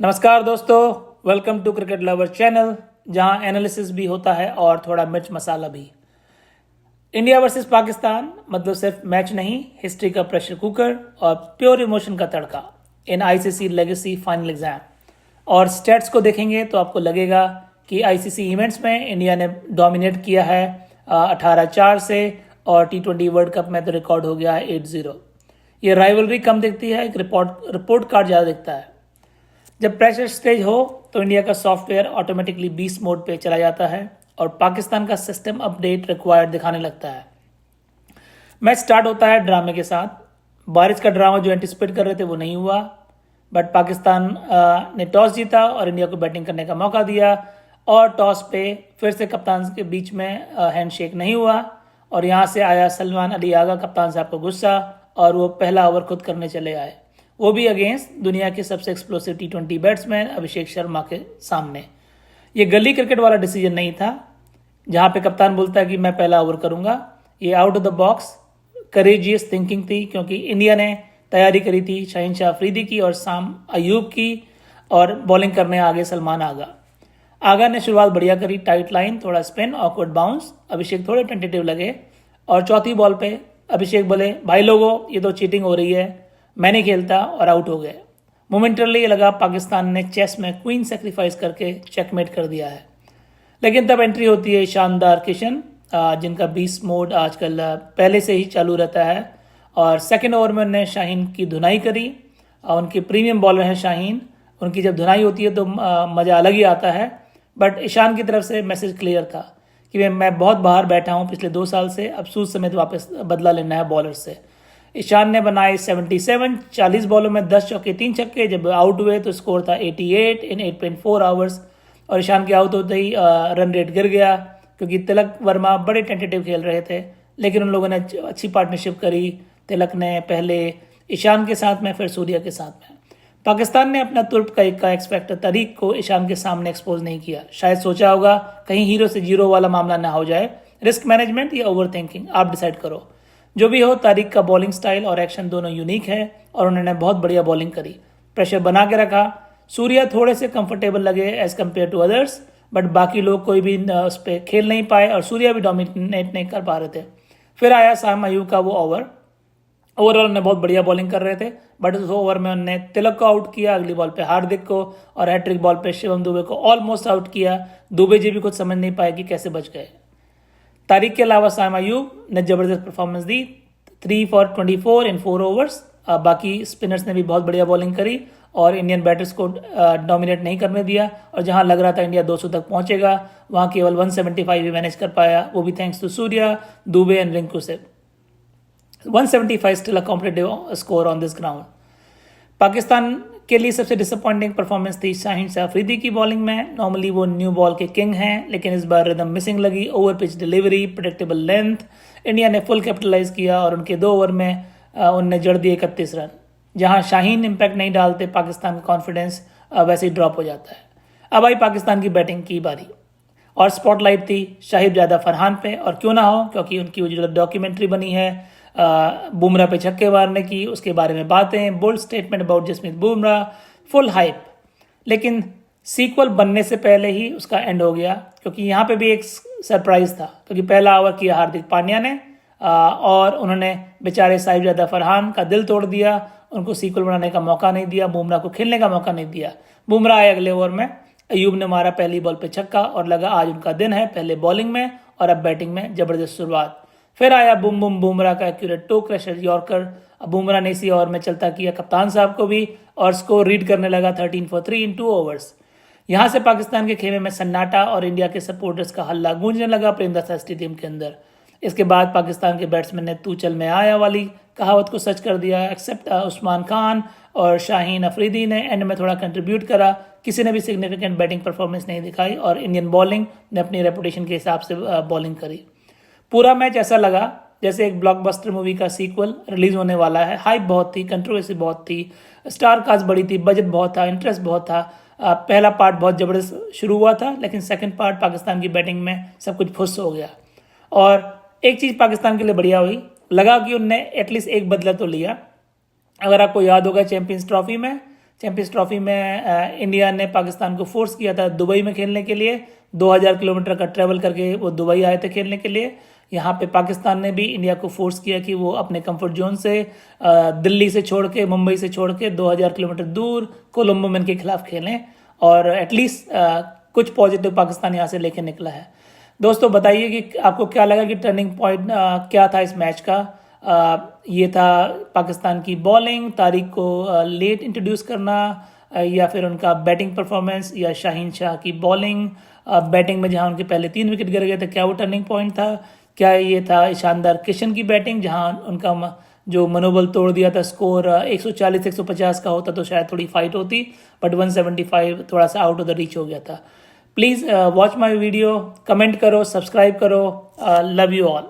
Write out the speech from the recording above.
नमस्कार दोस्तों, welcome to cricket lover channel, जहां एनालिसिस भी होता है और थोड़ा मिर्च मसाला भी। इंडिया वर्सेस पाकिस्तान मतलब सिर्फ मैच नहीं, हिस्ट्री का प्रेशर कुकर और प्योर इमोशन का तड़का in ICC legacy final exam. और स्टैट्स को देखेंगे तो आपको लगेगा कि आईसीसी इवेंट्स में इंडिया ने डोमिनेट किया है 18-4 से, और T20 वर्ल्ड कप में तो रिकॉर्ड हो गया है 8-0। ये राइवलरी कम दिखती है, एक रिपोर्ट कार्ड ज़्यादा दिखता है। जब प्रेशर स्टेज हो तो इंडिया का सॉफ्टवेयर ऑटोमेटिकली बीस्ट मोड पे चला जाता है और पाकिस्तान का सिस्टम अपडेट रिक्वायर्ड दिखाने लगता है। मैच स्टार्ट होता है ड्रामे के साथ। बारिश का ड्रामा जो एंटिसिपेट कर रहे थे वो नहीं हुआ, बट पाकिस्तान ने टॉस जीता और इंडिया को बैटिंग करने का मौका दिया, और टॉस पे फिर से कप्तान के बीच में हैंडशेक नहीं हुआ, और यहाँ से आया सलमान अली आगा कप्तान साहब को गुस्सा, और वो पहला ओवर खुद करने चले आए, वो भी अगेंस्ट दुनिया के सबसे explosive T20 batsman Abhishek Sharma के सामने। ये गली क्रिकेट वाला डिसीजन नहीं था जहां पे कप्तान बोलता है कि मैं पहला ओवर करूंगा। ये out of the box courageous thinking थी, क्योंकि इंडिया ने तैयारी करी थी शाहीन शाह अफरीदी की और साम अयूब की, और बॉलिंग करने आगे सलमान आगा ने शुरुआत बढ़िया करी, टाइट लाइन, थोड़ा स्पिन, ऑकवर्ड बाउंस। अभिषेक थोड़े टेंटेटिव लगे, और चौथी बॉल पे अभिषेक बोले भाई लोगों ये तो चीटिंग हो रही है, मैं नहीं खेलता, और आउट हो गए। मोमेंटरली लगा पाकिस्तान ने चेस में क्वीन सेक्रीफाइस करके चेकमेट कर दिया है। लेकिन तब एंट्री होती है शानदार किशन, जिनका बीस्ट मोड आजकल पहले से ही चालू रहता है, और सेकंड ओवर में उन्होंने शाहीन की धुनाई करी। उनके प्रीमियम बॉलर हैं शाहीन, उनकी जब धुनाई होती है तो मज़ा अलग ही आता है। बट ईशान की तरफ से मैसेज क्लियर था कि मैं बहुत बाहर बैठा हूँ पिछले 2 साल से, अब सूद समेत वापस बदला लेना है बॉलर से। ईशान ने बनाए 77, 40 बॉलों में 10 चौके 3 छक्के। जब आउट हुए तो स्कोर था 88 इन 8.4 आवर्स, और ईशान के आउट होते ही रन रेट गिर गया, क्योंकि तिलक वर्मा बड़े टेंटेटिव खेल रहे थे, लेकिन उन लोगों ने अच्छी पार्टनरशिप करी। तिलक ने पहले ईशान के साथ में, फिर सूर्या के साथ में। पाकिस्तान ने अपना तुर्प का एक्सपेक्टर तरीक को ईशान के सामने एक्सपोज नहीं किया। शायद सोचा होगा कहीं हीरो से जीरो वाला मामला ना हो जाए। रिस्क मैनेजमेंट या ओवर थिंकिंग, आप डिसाइड करो। जो भी हो, तारिक का बॉलिंग स्टाइल और एक्शन दोनों यूनिक है, और उन्होंने बहुत बढ़िया बॉलिंग करी, प्रेशर बना के रखा। सूर्या थोड़े से कंफर्टेबल लगे as compare to others, but बाकी लोग कोई भी उस पर खेल नहीं पाए, और सूर्या भी डोमिनेट नहीं कर पा रहे थे। फिर आया साम अयूब का वो ओवरऑल उन्होंने बहुत बढ़िया बॉलिंग कर रहे थे, बट उस ओवर में उन्होंने तिलक को आउट किया, अगली बॉल पे हार्दिक को, और हैट्रिक बॉल पे शिवम दुबे को ऑलमोस्ट आउट किया। दुबे जी भी कुछ समझ नहीं पाए कि कैसे बच गए। तारिक के अलावा साम अयूब ने जबरदस्त performance the, 3 for 24 in 4 overs. बाकी स्पिनर्स ने भी बहुत बढ़िया बॉलिंग करी, और इंडियन बैटर्स को डोमिनेट नहीं करने दिया, और जहां लग रहा था इंडिया 200 तक पहुंचेगा, वहां केवल 175 ही मैनेज कर पाया, वो भी thanks to Surya, Dube and Rinku से। 175 still a competitive score on this ground. Pakistan के लिए सबसे डिसअपॉइंटिंग परफॉर्मेंस थी शाहीन शाह अफरीदी की बॉलिंग में। नॉर्मली वो न्यू बॉल के किंग हैं, लेकिन इस बार रिदम मिसिंग लगी, over pitch delivery, predictable length. India ने फुल कैपिटलाइज किया, और उनके 2 ओवर में उनने जड़ दिए 31 रन। जहां शाहीन इम्पैक्ट नहीं डालते, पाकिस्तान का कॉन्फिडेंस वैसे ही ड्रॉप हो जाता है। अब आई पाकिस्तान की बैटिंग की बारी, और स्पॉटलाइट थी शाहिद ज़्यादा फरहान पे, और क्यों ना हो, क्योंकि उनकी वो जो डॉक्यूमेंट्री बनी है बुमराह पे छक्के मारने की, उसके बारे में बातें, bold statement about Jasprit Bumrah, full hype. लेकिन सीक्वल बनने से पहले ही उसका एंड हो गया, क्योंकि यहाँ पे भी एक सरप्राइज था, क्योंकि पहला ओवर किया हार्दिक पांड्या ने, और उन्होंने बेचारे साहिबजादा फरहान का दिल तोड़ दिया, उनको सीक्वल बनाने का मौका नहीं दिया, बुमराह को खेलने का मौका नहीं दिया। बुमराह आए अगले ओवर में, अयूब ने मारा पहली बॉल पे छक्का, और लगा आज उनका दिन है, पहले बॉलिंग में और अब बैटिंग में जबरदस्त शुरुआत। फिर आया बुम बुम बुमराह का एक्यूरेट टो क्रशर यॉर्कर। अब बुमराह ने इसी ओवर में चलता किया कप्तान साहब को भी, और स्कोर रीड करने लगा 13 for 3 इन 2 ओवर्स। यहाँ से पाकिस्तान के खेमे में सन्नाटा, और इंडिया के सपोर्टर्स का हल्ला गूंजने लगा प्रेमदासा स्टेडियम के अंदर। इसके बाद पाकिस्तान के बैट्समैन ने तू चल में आया वाली कहावत को सच कर दिया, एक्सेप्ट उस्मान खान और शाहीन अफरीदी ने एंड में थोड़ा कंट्रीब्यूट करा। किसी ने भी सिग्निफिकेंट बैटिंग परफॉर्मेंस नहीं दिखाई, और इंडियन बॉलिंग ने अपनी रेपुटेशन के हिसाब से बॉलिंग करी। पूरा मैच ऐसा लगा जैसे एक ब्लॉकबस्टर मूवी का सीक्वल रिलीज होने वाला है। हाइप बहुत थी, कंट्रोवर्सी बहुत थी, स्टार कास्ट बड़ी थी, बजट बहुत था, इंटरेस्ट बहुत था। पहला पार्ट बहुत ज़बरदस्त शुरू हुआ था, लेकिन सेकंड पार्ट पाकिस्तान की बैटिंग में सब कुछ फुस हो गया। और एक चीज़ पाकिस्तान के लिए बढ़िया हुई, लगा कि उनने एटलीस्ट एक बदला तो लिया। अगर आपको याद होगा चैंपियंस ट्रॉफी में चैंपियंस ट्रॉफी में इंडिया ने पाकिस्तान को फोर्स किया था दुबई में खेलने के लिए। 2000 किलोमीटर का ट्रैवल करके वो दुबई आए थे खेलने के लिए। यहाँ पे पाकिस्तान ने भी इंडिया को फोर्स किया कि वो अपने कंफर्ट जोन से दिल्ली से छोड़ के, मुंबई से छोड़ के 2000 किलोमीटर दूर कोलंबो में इनके खिलाफ खेलें, और एटलीस्ट कुछ पॉजिटिव पाकिस्तान यहाँ से लेके निकला है। दोस्तों बताइए कि आपको क्या लगा कि टर्निंग पॉइंट क्या था इस मैच का। ये था पाकिस्तान की बॉलिंग, तारिक को लेट इंट्रोड्यूस करना, या फिर उनका बैटिंग परफॉर्मेंस, या शाहीन शाह की बॉलिंग, बैटिंग में जहां उनके पहले 3 विकेट गिर गए थे, क्या वो टर्निंग पॉइंट था? क्या ये था शानदार किशन की बैटिंग जहां उनका जो मनोबल तोड़ दिया था? स्कोर 140-150 का होता तो शायद थोड़ी फाइट होती, बट 175 थोड़ा सा आउट ऑफ द रीच हो गया था। Please watch my video, comment करो, सब्सक्राइब करो। Love you all.